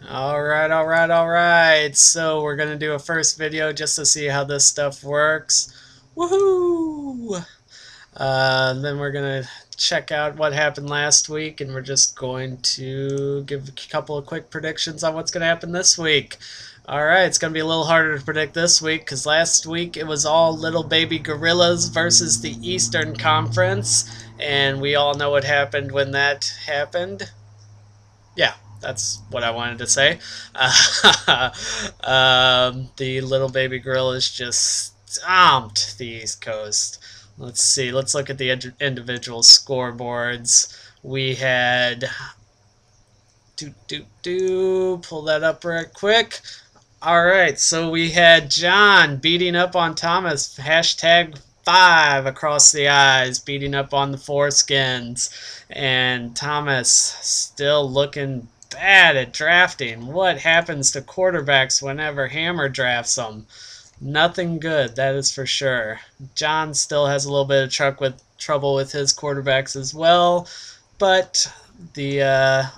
Alright. So we're gonna do a first video just to see how this stuff works. Woohoo! Then we're gonna check out what happened last week, and we're just going to give a couple of quick predictions on what's gonna happen this week. Alright, it's gonna be a little harder to predict this week because last week it was all little baby gorillas versus the Eastern Conference, and we all know what happened when that happened. Yeah, that's what I wanted to say. The little baby gorillas just stomped the East Coast. Let's see. Let's look at the individual scoreboards. We had pull that up right quick. All right, so we had John beating up on Thomas. Hashtag 5 across the eyes, beating up on the foreskins. And Thomas still looking bad at drafting. What happens to quarterbacks whenever Hammer drafts them? Nothing good, that is for sure. John still has a little bit of trouble with his quarterbacks as well, but the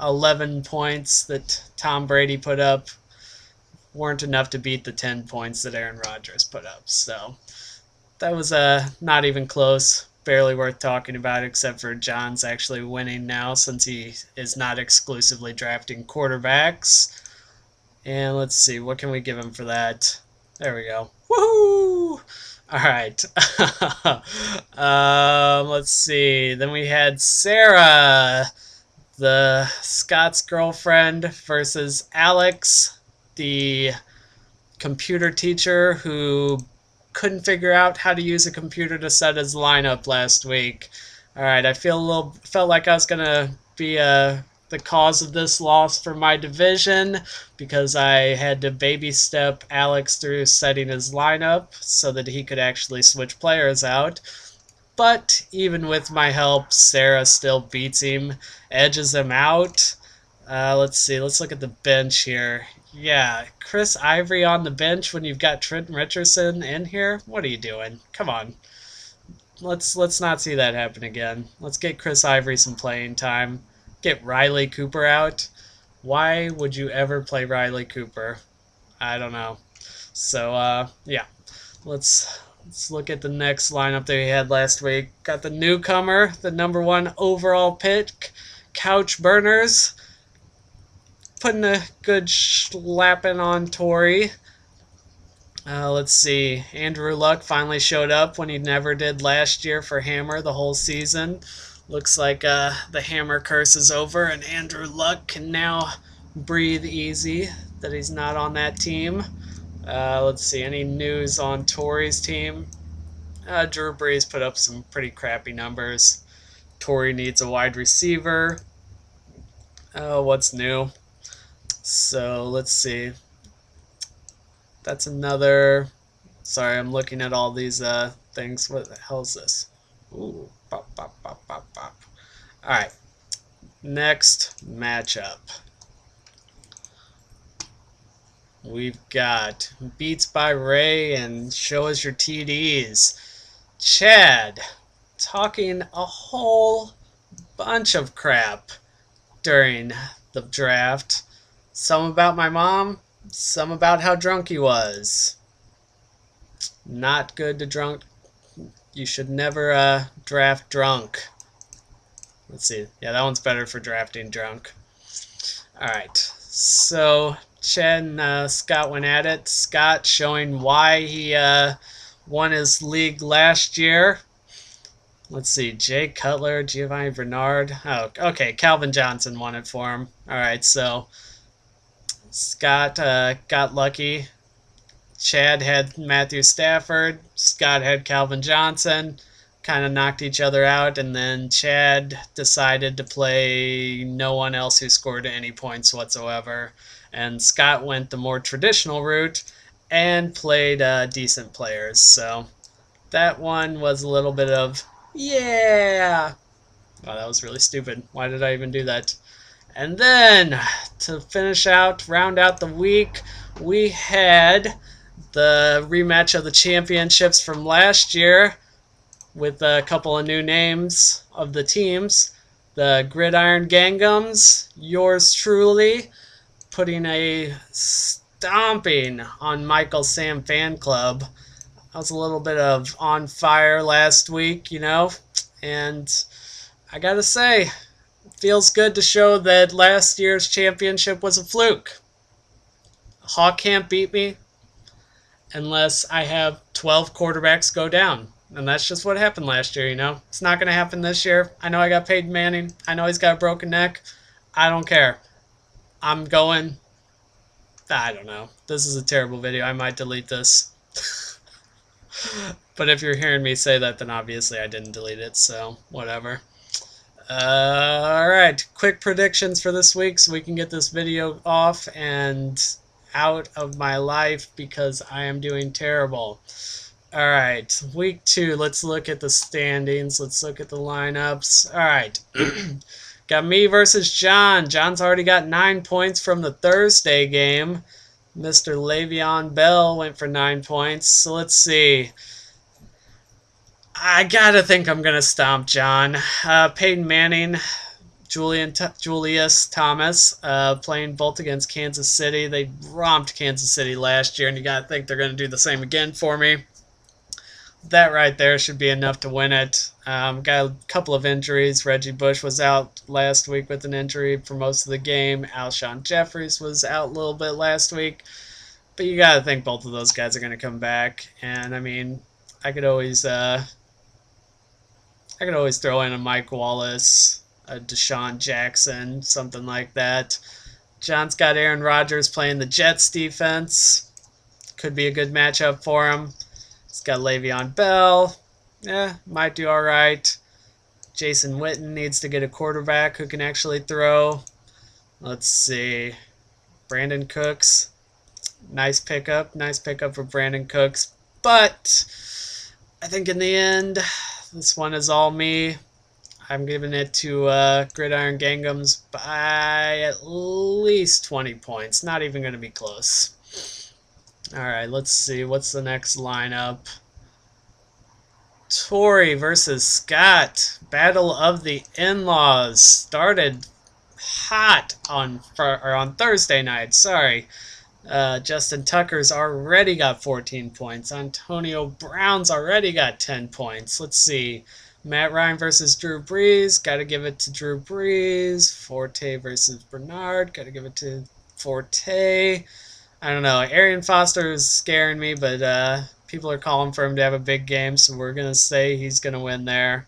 11 points that Tom Brady put up weren't enough to beat the 10 points that Aaron Rodgers put up. So that was not even close. Barely worth talking about, except for John's actually winning now since he is not exclusively drafting quarterbacks. And let's see, what can we give him for that? There we go. Woohoo! All right. Let's see. Then we had Sarah, the Scott's girlfriend, versus Alex, the computer teacher who couldn't figure out how to use a computer to set his lineup last week. All right, I felt like I was gonna be the cause of this loss for my division because I had to baby step Alex through setting his lineup so that he could actually switch players out. But even with my help, Sarah still beats him, edges him out. Let's see. Let's look at the bench here. Yeah, Chris Ivory on the bench when you've got Trent Richardson in here. What are you doing? Come on. Let's not see that happen again. Let's get Chris Ivory some playing time. Get Riley Cooper out. Why would you ever play Riley Cooper? I don't know. So yeah, let's look at the next lineup that we had last week. Got the newcomer, the #1 overall pick, Couch Burners, putting a good slapping on Tori. Let's see. Andrew Luck finally showed up when he never did last year for Hammer the whole season. Looks like the Hammer curse is over, and Andrew Luck can now breathe easy that he's not on that team. Let's see. Any news on Tori's team? Drew Brees put up some pretty crappy numbers. Tori needs a wide receiver. What's new? So let's see. That's another. Sorry, I'm looking at all these things. What the hell is this? Ooh, pop, pop, pop, pop, pop. All right. Next matchup. We've got Beats by Ray and Show Us Your TDs. Chad talking a whole bunch of crap during the draft. Some about my mom, some about how drunk he was. Not good to drunk. You should never draft drunk. Let's see. Yeah, that one's better for drafting drunk. Alright, so Chad and Scott went at it. Scott showing why he won his league last year. Let's see. Jay Cutler, Giovanni Bernard. Oh, okay. Calvin Johnson won it for him. Alright, so Scott got lucky. Chad had Matthew Stafford. Scott had Calvin Johnson. Kind of knocked each other out, and then Chad decided to play no one else who scored any points whatsoever. And Scott went the more traditional route and played decent players. So that one was a little bit of, yeah. Oh, that was really stupid. Why did I even do that? And then to round out the week, we had the rematch of the championships from last year with a couple of new names of the teams. The Gridiron Gangums, yours truly, putting a stomping on Michael Sam Fan Club. I was a little bit of on fire last week, and I gotta say, it feels good to show that last year's championship was a fluke. Hawk can't beat me unless I have 12 quarterbacks go down. And that's just what happened last year, It's not going to happen this year. I know I got Peyton Manning. I know he's got a broken neck. I don't care. I'm going. I don't know. This is a terrible video. I might delete this. But if you're hearing me say that, then obviously I didn't delete it, so whatever. Alright, quick predictions for this week so we can get this video off and out of my life because I am doing terrible. Alright, week 2, let's look at the standings. Let's look at the lineups. Alright, got me versus John. John's already got 9 points from the Thursday game. Mr. Le'Veon Bell went for 9 points. So let's see. I gotta think I'm gonna stomp John. Peyton Manning, Julius Thomas, playing both against Kansas City. They romped Kansas City last year, and you gotta think they're gonna do the same again for me. That right there should be enough to win it. Got a couple of injuries. Reggie Bush was out last week with an injury for most of the game. Alshon Jeffries was out a little bit last week. But you gotta think both of those guys are gonna come back. And I mean, I could always throw in a Mike Wallace, a Deshaun Jackson, something like that. John's got Aaron Rodgers playing the Jets defense. Could be a good matchup for him. He's got Le'Veon Bell. Yeah, might do all right. Jason Witten needs to get a quarterback who can actually throw. Let's see. Brandon Cooks. Nice pickup. Nice pickup for Brandon Cooks. But I think in the end, this one is all me. I'm giving it to Gridiron Gangams by at least 20 points. Not even going to be close. Alright, let's see. What's the next lineup? Tori versus Scott. Battle of the In-Laws. Started hot on Thursday night. Sorry. Justin Tucker's already got 14 points. Antonio Brown's already got 10 points. Let's see. Matt Ryan versus Drew Brees. Got to give it to Drew Brees. Forte versus Bernard. Got to give it to Forte. I don't know. Arian Foster is scaring me, but people are calling for him to have a big game, so we're going to say he's going to win there.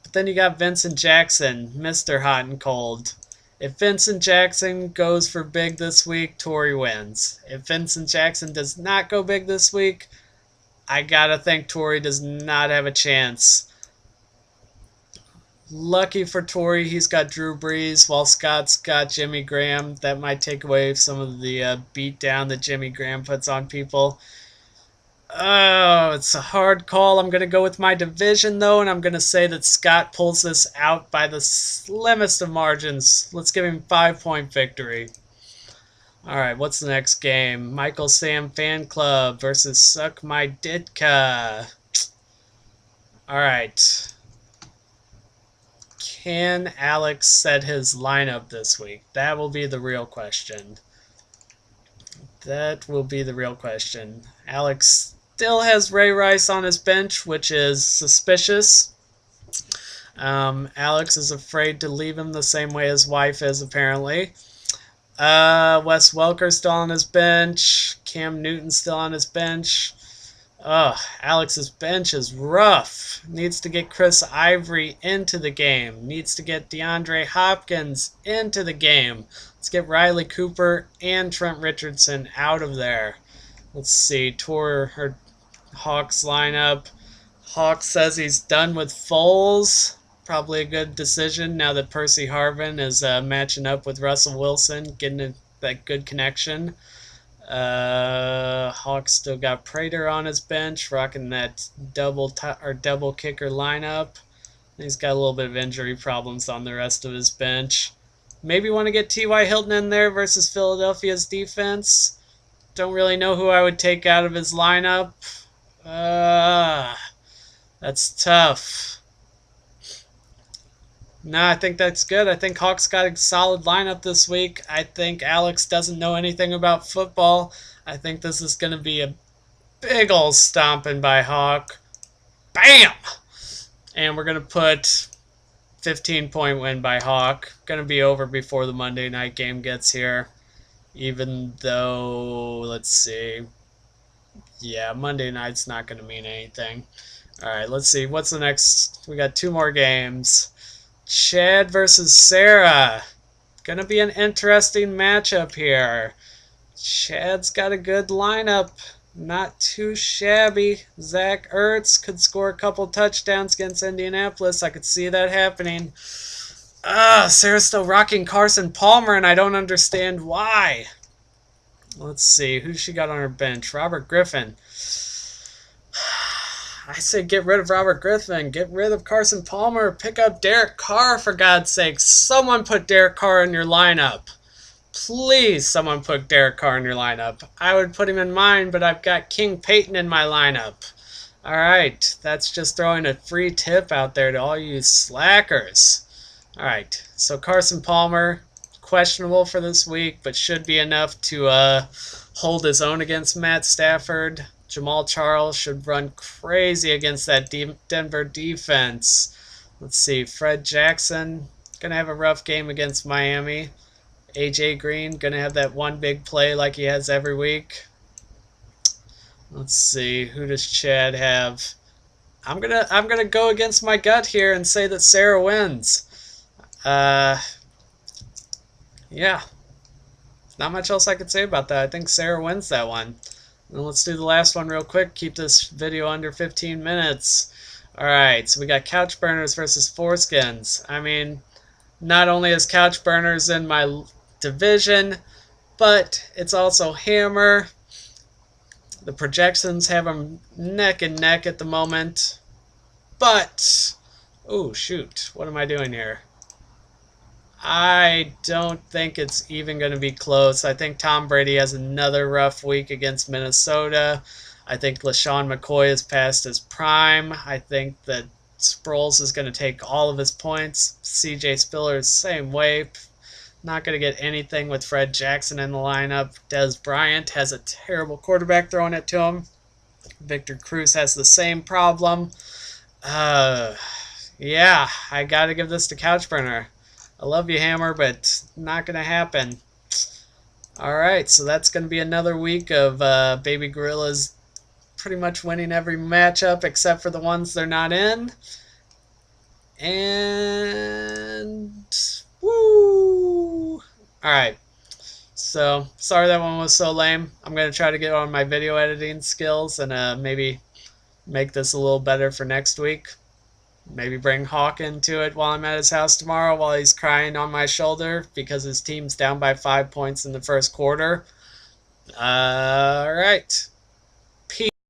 But then you got Vincent Jackson, Mr. Hot and Cold. If Vincent Jackson goes for big this week, Tori wins. If Vincent Jackson does not go big this week, I gotta think Tori does not have a chance. Lucky for Tori, he's got Drew Brees, while Scott's got Jimmy Graham. That might take away some of the beat down that Jimmy Graham puts on people. Oh, it's a hard call. I'm going to go with my division, though, and I'm going to say that Scott pulls this out by the slimmest of margins. Let's give him 5-point victory. All right, what's the next game? Michael Sam Fan Club versus Suck My Ditka. All right. Can Alex set his lineup this week? That will be the real question. That will be the real question. Alex still has Ray Rice on his bench, which is suspicious. Alex is afraid to leave him the same way his wife is, apparently. Wes Welker's still on his bench. Cam Newton's still on his bench. Alex's bench is rough. Needs to get Chris Ivory into the game. Needs to get DeAndre Hopkins into the game. Let's get Riley Cooper and Trent Richardson out of there. Let's see. Hawks lineup. Hawks says he's done with Foles. Probably a good decision now that Percy Harvin is matching up with Russell Wilson, getting that good connection. Hawks still got Prater on his bench, rocking that double kicker lineup. He's got a little bit of injury problems on the rest of his bench. Maybe want to get T.Y. Hilton in there versus Philadelphia's defense. Don't really know who I would take out of his lineup. That's tough. No, I think that's good. I think Hawks got a solid lineup this week. I think Alex doesn't know anything about football. I think this is going to be a big old stomping by Hawk. Bam! And we're going to put 15-point win by Hawk. Going to be over before the Monday night game gets here. Even though, let's see. Yeah, Monday night's not going to mean anything. All right, let's see. What's the next? We got 2 more games. Chad versus Sarah. Gonna be an interesting matchup here. Chad's got a good lineup. Not too shabby. Zach Ertz could score a couple touchdowns against Indianapolis. I could see that happening. Sarah's still rocking Carson Palmer, and I don't understand why. Let's see. Who she got on her bench? Robert Griffin. I say get rid of Robert Griffin. Get rid of Carson Palmer. Pick up Derek Carr, for God's sake. Someone put Derek Carr in your lineup. Please, someone put Derek Carr in your lineup. I would put him in mine, but I've got King Peyton in my lineup. All right, that's just throwing a free tip out there to all you slackers. All right, so Carson Palmer, questionable for this week, but should be enough to hold his own against Matt Stafford. Jamal Charles should run crazy against that Denver defense. Let's see, Fred Jackson, going to have a rough game against Miami. AJ Green, going to have that one big play like he has every week. Let's see, who does Chad have? I'm gonna go against my gut here and say that Sarah wins. Yeah. Not much else I could say about that. I think Sarah wins that one. And let's do the last one real quick. Keep this video under 15 minutes. Alright, so we got Couch Burners versus Foreskins. I mean, not only is Couch Burners in my division, but it's also Hammer. The projections have them neck and neck at the moment. But, oh shoot, what am I doing here? I don't think it's even going to be close. I think Tom Brady has another rough week against Minnesota. I think LaShawn McCoy is past his prime. I think that Sproles is going to take all of his points. CJ Spiller is the same way. Not going to get anything with Fred Jackson in the lineup. Dez Bryant has a terrible quarterback throwing it to him. Victor Cruz has the same problem. Yeah, I got to give this to Couchburner. I love you, Hammer, but not going to happen. Alright, so that's going to be another week of Baby Gorillas pretty much winning every matchup except for the ones they're not in. And woo! Alright, so sorry that one was so lame. I'm going to try to get on my video editing skills and maybe make this a little better for next week. Maybe bring Hawk into it while I'm at his house tomorrow while he's crying on my shoulder because his team's down by 5 points in the first quarter. Alright.